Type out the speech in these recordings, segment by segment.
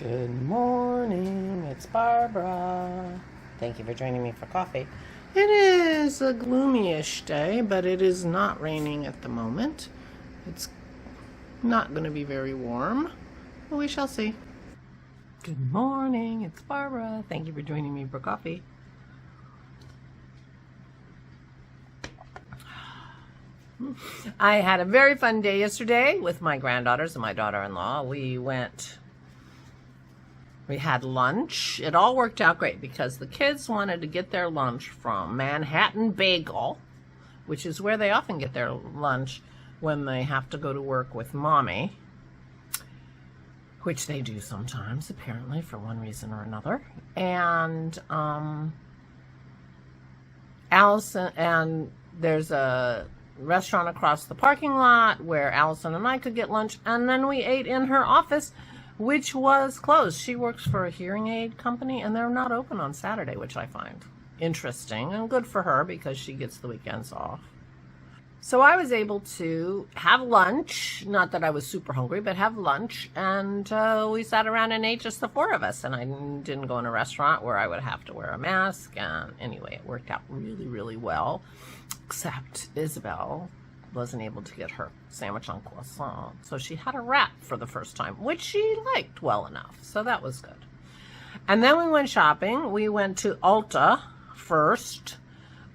Good morning, it's Barbara. Thank you for joining me for coffee. It is a gloomy-ish day, but it is not raining at the moment. It's not going to be very warm, but we shall see. Good morning, it's Barbara. Thank you for joining me for coffee. I had a very fun day yesterday with my granddaughters and my daughter-in-law. We had lunch. It all worked out great because the kids wanted to get their lunch from Manhattan Bagel, which is where they often get their lunch when they have to go to work with mommy, which they do sometimes, apparently, for one reason or another. And Allison, and there's a restaurant across the parking lot where Allison and I could get lunch, and then we ate in her office, which was closed. She works for a hearing aid company, and they're not open on Saturday, which I find interesting and good for her because she gets the weekends off. So I was able to have lunch, not that I was super hungry, but have lunch, and we sat around and ate, just the four of us, and I didn't go in a restaurant where I would have to wear a mask, and anyway, it worked out really, really well, except Isabel wasn't able to get her sandwich on croissant, so she had a wrap for the first time, which she liked well enough, so that was good. And then we went shopping. We went to Ulta first.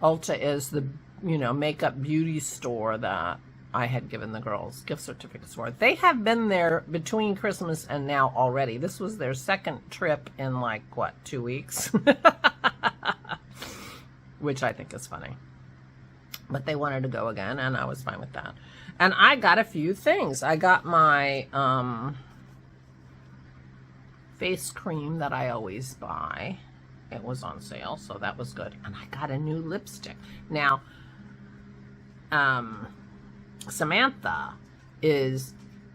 Ulta is the makeup beauty store that I had given the girls gift certificates for. They have been there between Christmas and now already. This was their second trip in 2 weeks, which I think is funny. But they wanted to go again, and I was fine with that. And I got a few things. I got my face cream that I always buy. It was on sale, so that was good. And I got a new lipstick. Now, Samantha is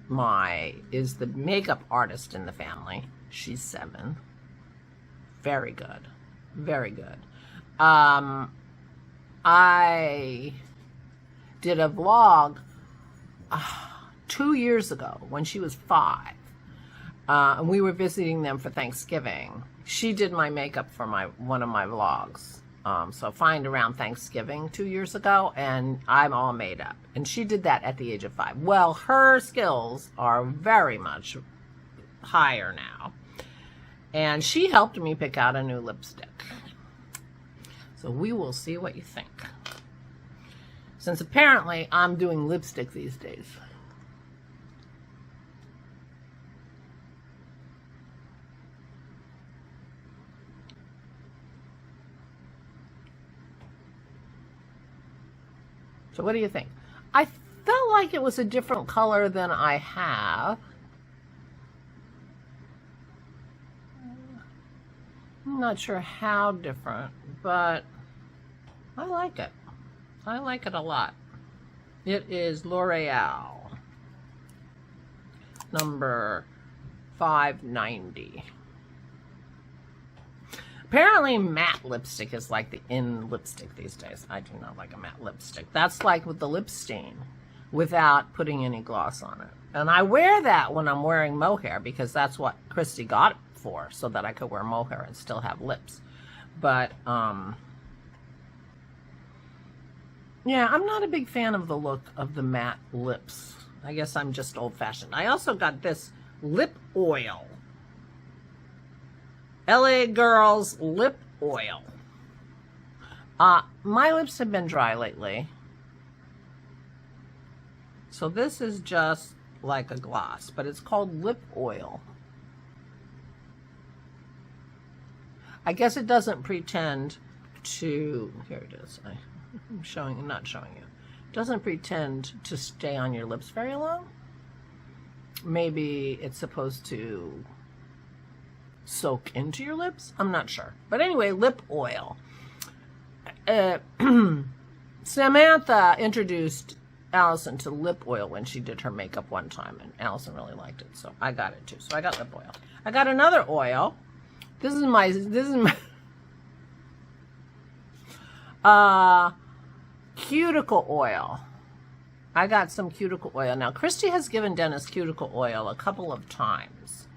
the makeup artist in the family. She's 7. Very good. Very good. I did a vlog 2 years ago when she was 5, and we were visiting them for Thanksgiving. She did my makeup for one of my vlogs, so find around Thanksgiving 2 years ago, and I'm all made up. And she did that at the age of 5. Well, her skills are very much higher now, and she helped me pick out a new lipstick. So we will see what you think. Since apparently I'm doing lipstick these days. So what do you think? I felt like it was a different color than I have. I'm not sure how different, but I like it. I like it a lot. It is L'Oreal, number 590. Apparently matte lipstick is like the in lipstick these days. I do not like a matte lipstick. That's like with the lip stain without putting any gloss on it. And I wear that when I'm wearing mohair because that's what Christy got it for, so that I could wear mohair and still have lips. But yeah, I'm not a big fan of the look of the matte lips. I guess I'm just old-fashioned. I also got this lip oil. LA Girls lip oil. My lips have been dry lately, so this is just like a gloss, but it's called lip oil. I guess it doesn't pretend to, here it is, I'm not showing you. It doesn't pretend to stay on your lips very long. Maybe it's supposed to soak into your lips. I'm not sure. But anyway, lip oil. Samantha introduced Allison to lip oil when she did her makeup one time, and Allison really liked it, so I got it too. So I got lip oil. I got another oil. This is my cuticle oil. I got some cuticle oil. Now, Christy has given Dennis cuticle oil a couple of times.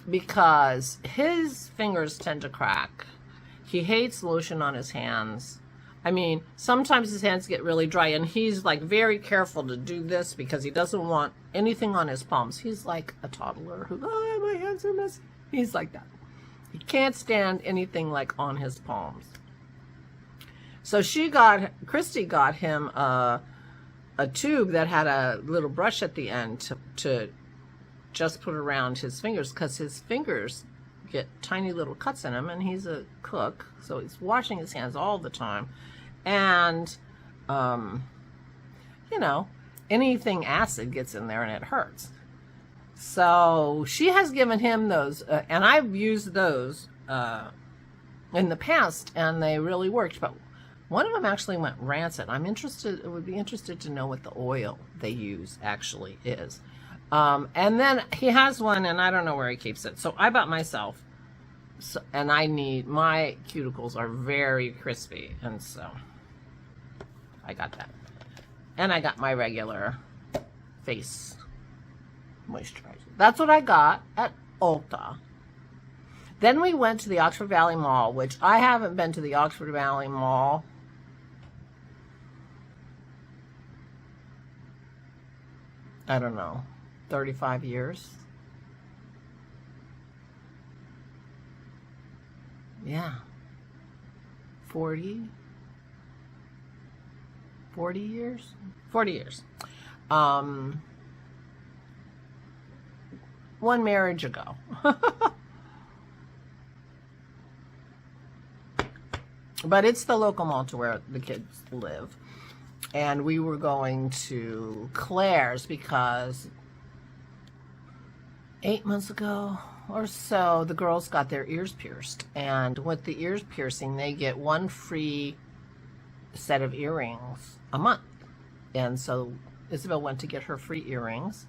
because his fingers tend to crack. He hates lotion on his hands. I mean, sometimes his hands get really dry, and he's like very careful to do this because he doesn't want anything on his palms. He's like a toddler who, oh, my hands are messy. He's like that. He can't stand anything like on his palms. So Christy got him a tube that had a little brush at the end to just put around his fingers, because his fingers get tiny little cuts in them, and he's a cook, so he's washing his hands all the time. And, you know, anything acid gets in there and it hurts. So she has given him those, and I've used those in the past, and they really worked. But one of them actually went rancid. Would be interested to know what the oil they use actually is. And then he has one, and I don't know where he keeps it. So I bought myself, and my cuticles are very crispy, and so I got that. And I got my regular face moisturizer. That's what I got at Ulta. Then we went to the Oxford Valley Mall, which I haven't been to the Oxford Valley Mall I don't know, 35 years. Yeah. 40 years? 40 years. One marriage ago. But it's the local mall to where the kids live. And we were going to Claire's because 8 months ago or so, the girls got their ears pierced. And with the ears piercing, they get one free set of earrings a month. And so Isabel went to get her free earrings.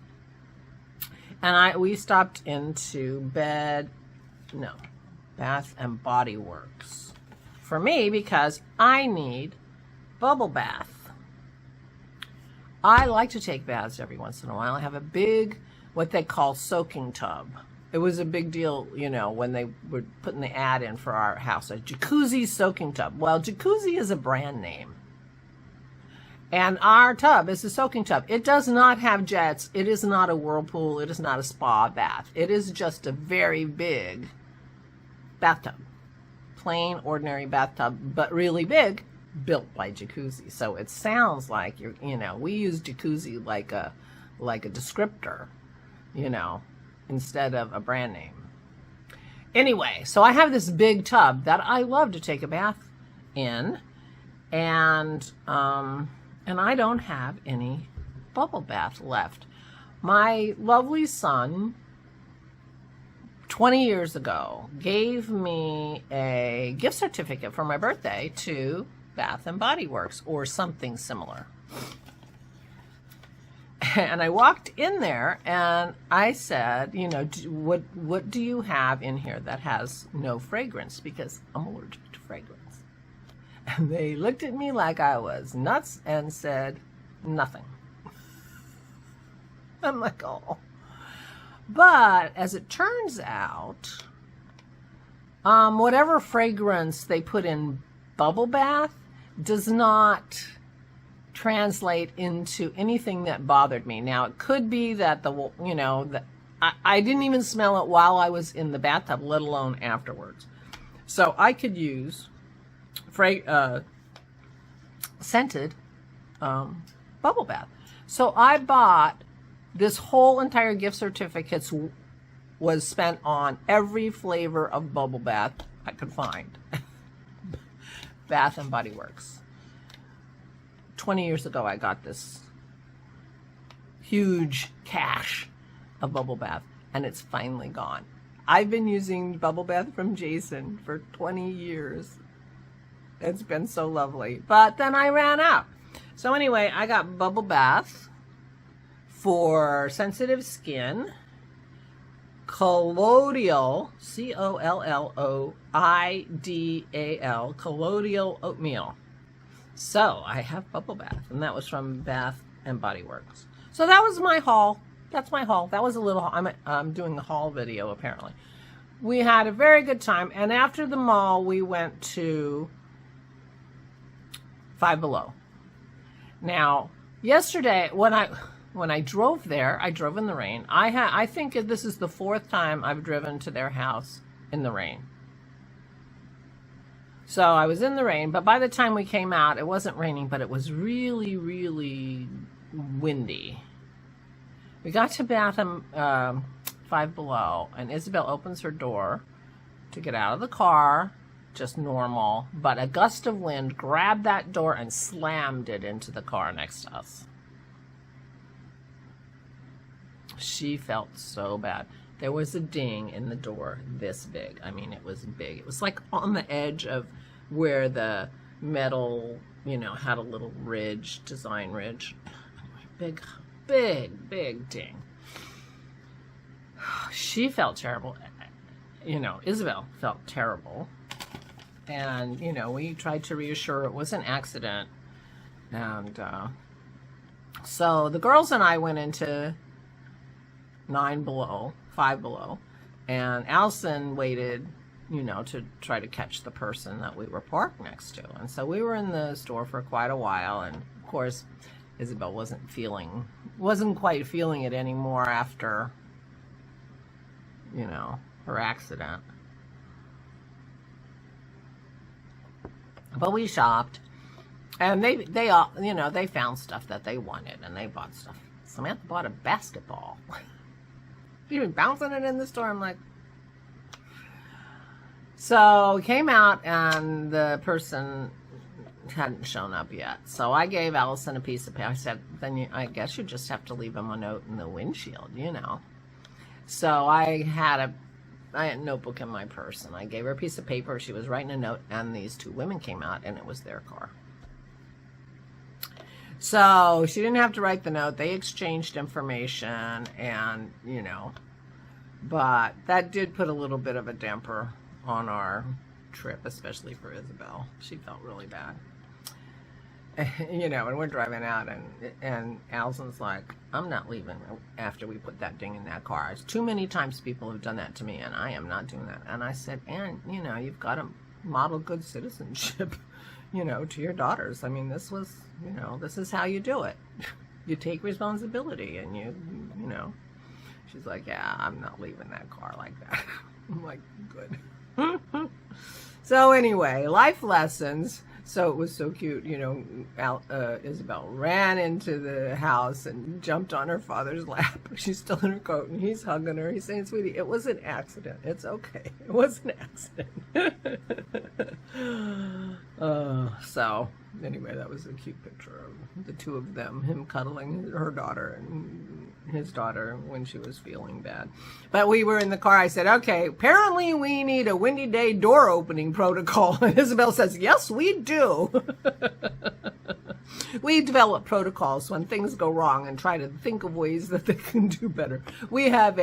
And we stopped into Bath and Body Works for me because I need bubble bath. I like to take baths every once in a while. I have a big, what they call soaking tub. It was a big deal, you know, when they were putting the ad in for our house, a jacuzzi soaking tub. Well, jacuzzi is a brand name. And our tub is a soaking tub. It does not have jets. It is not a whirlpool. It is not a spa bath. It is just a very big bathtub. Plain, ordinary bathtub, but really big, built by Jacuzzi. So it sounds like we use Jacuzzi like a descriptor, instead of a brand name. Anyway, so I have this big tub that I love to take a bath in, and I don't have any bubble bath left. My lovely son, 20 years ago, gave me a gift certificate for my birthday to Bath and Body Works or something similar. And I walked in there and I said, what do you have in here that has no fragrance? Because I'm allergic to fragrance. And they looked at me like I was nuts and said, nothing. I'm like, oh. But as it turns out, whatever fragrance they put in bubble bath does not translate into anything that bothered me. Now, it could be that I didn't even smell it while I was in the bathtub, let alone afterwards. So I could use scented bubble bath. So I bought this whole entire gift certificates was spent on every flavor of bubble bath I could find. Bath and Body Works. 20 years ago, I got this huge cache of bubble bath, and it's finally gone. I've been using bubble bath from Jason for 20 years. It's been so lovely. But then I ran out. So anyway, I got bubble bath for sensitive skin, colloidal, COLLOIDAL, colloidal oatmeal. So I have bubble bath, and that was from Bath and Body Works. So that was my haul that's my haul. That was a little, I'm doing the haul video apparently. We had a very good time, and after the mall, we went to Five Below. Now, yesterday, when I drove there, I drove in the rain. I think this is the 4th time I've driven to their house in the rain. So I was in the rain, but by the time we came out, it wasn't raining, but it was really, really windy. We got to Batham, Five Below, and Isabel opens her door to get out of the car, just normal, but a gust of wind grabbed that door and slammed it into the car next to us. She felt so bad. There was a ding in the door this big. I mean, it was big. It was like on the edge of where the metal, you know, had a little ridge, design ridge. Big ding. She felt terrible. You know, Isabel felt terrible. And, you know, we tried to reassure her it was an accident. And so the girls and I went into Five Below. And Allison waited, you know, to try to catch the person that we were parked next to. And so we were in the store for quite a while. And, of course, Isabel wasn't quite feeling it anymore after, you know, her accident. But we shopped, and they all, you know, they found stuff that they wanted, and they bought stuff. Samantha bought a basketball. She was bouncing it in the store. I'm like, so we came out, and the person hadn't shown up yet. So I gave Allison a piece of paper. I said, then I guess you just have to leave him a note in the windshield, you know. So I had a notebook in my purse, and I gave her a piece of paper. She was writing a note, and these 2 women came out, and it was their car. So she didn't have to write the note. They exchanged information, and, you know, but that did put a little bit of a damper on our trip, especially for Isabel. She felt really bad. You know, and we're driving out, and Allison's like, I'm not leaving after we put that ding in that car. It's too many times people have done that to me, and I am not doing that. And I said, and, you know, you've got to model good citizenship, you know, to your daughters. I mean, this was, you know, this is how you do it. You take responsibility, and you know. She's like, yeah, I'm not leaving that car like that. I'm like, good. So anyway, life lessons. So it was so cute, you know, Isabel ran into the house and jumped on her father's lap. She's still in her coat, and he's hugging her. He's saying, sweetie, it was an accident. It's okay. It was an accident. So anyway, that was a cute picture of the 2 of them, him cuddling her daughter and his daughter when she was feeling bad. But we were in the car. I said, okay, apparently we need a windy day door opening protocol. And Isabel says, yes, we do. We develop protocols when things go wrong and try to think of ways that they can do better. We have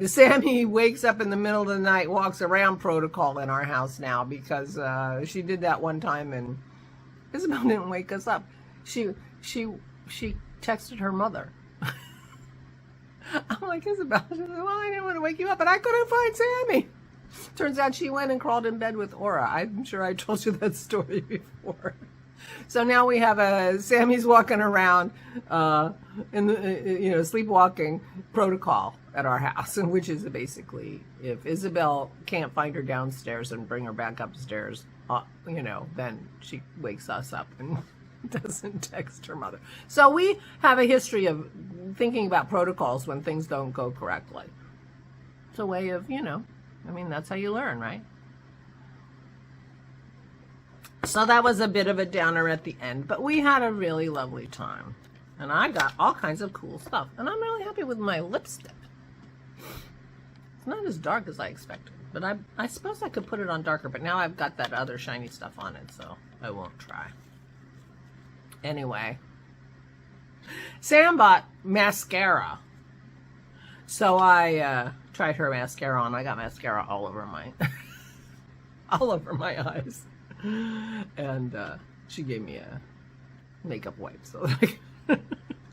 Sammy wakes up in the middle of the night, walks around protocol in our house now, because she did that one time and Isabel didn't wake us up. She texted her mother. I'm like, Isabel, she said, well, I didn't want to wake you up, but I couldn't find Sammy. Turns out she went and crawled in bed with Aura. I'm sure I told you that story before. So now we have Sammy's walking around in the, you know, sleepwalking protocol at our house, which is basically if Isabel can't find her downstairs and bring her back upstairs, you know, then she wakes us up and doesn't text her mother. So we have a history of thinking about protocols when things don't go correctly. It's a way of, you know, I mean, that's how you learn, right? So that was a bit of a downer at the end, but we had a really lovely time. And I got all kinds of cool stuff. And I'm really happy with my lipstick. It's not as dark as I expected, but I suppose I could put it on darker, but now I've got that other shiny stuff on it, so I won't try. Anyway, Sam bought mascara. So I tried her mascara on. I got mascara all over my eyes. And she gave me a makeup wipe so that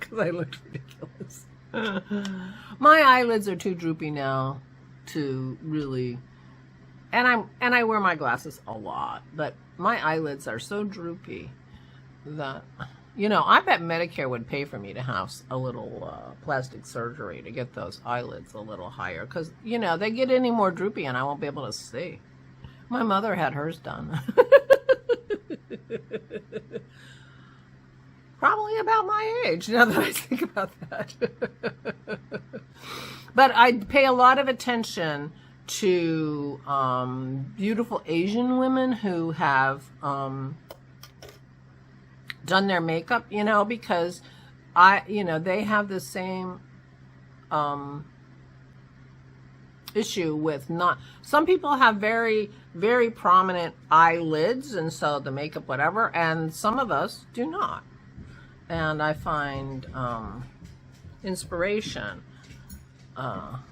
because I looked ridiculous. My eyelids are too droopy now to really, and I wear my glasses a lot, but my eyelids are so droopy that, you know, I bet Medicare would pay for me to have a little plastic surgery to get those eyelids a little higher, because, you know, they get any more droopy and I won't be able to see. My mother had hers done. Probably about my age, now that I think about that. But I pay a lot of attention to beautiful Asian women who have done their makeup, you know, because they have the same issue with some people have very, very prominent eyelids, and so the makeup, whatever, and some of us do not. And I find inspiration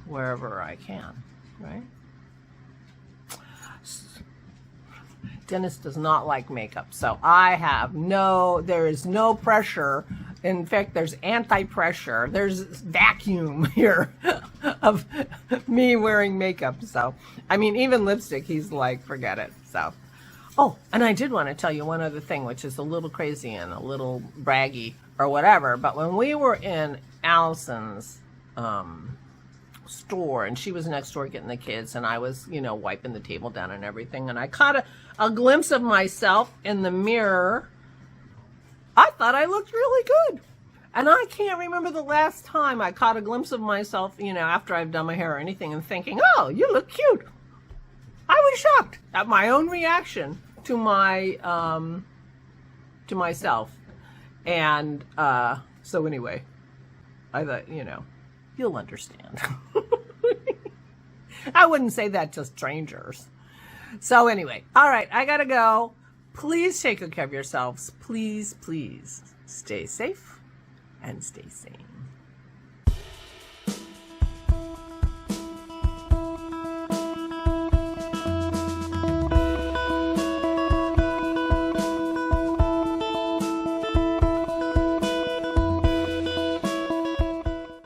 wherever I can, right? Dennis does not like makeup, so there is no pressure. In fact, there's anti-pressure. There's vacuum here of me wearing makeup. So, I mean, even lipstick, he's like, forget it. So, oh, and I did want to tell you one other thing, which is a little crazy and a little braggy or whatever. But when we were in Allison's store, and she was next door getting the kids, and I was, you know, wiping the table down and everything, and I caught a glimpse of myself in the mirror. I thought I looked really good. And I can't remember the last time I caught a glimpse of myself, you know, after I've done my hair or anything, and thinking, oh, you look cute. I was shocked at my own reaction to myself. And so anyway, I thought, you know, you'll understand. I wouldn't say that to strangers. So anyway, all right, I gotta go. Please take good care of yourselves. Please, please stay safe and stay sane.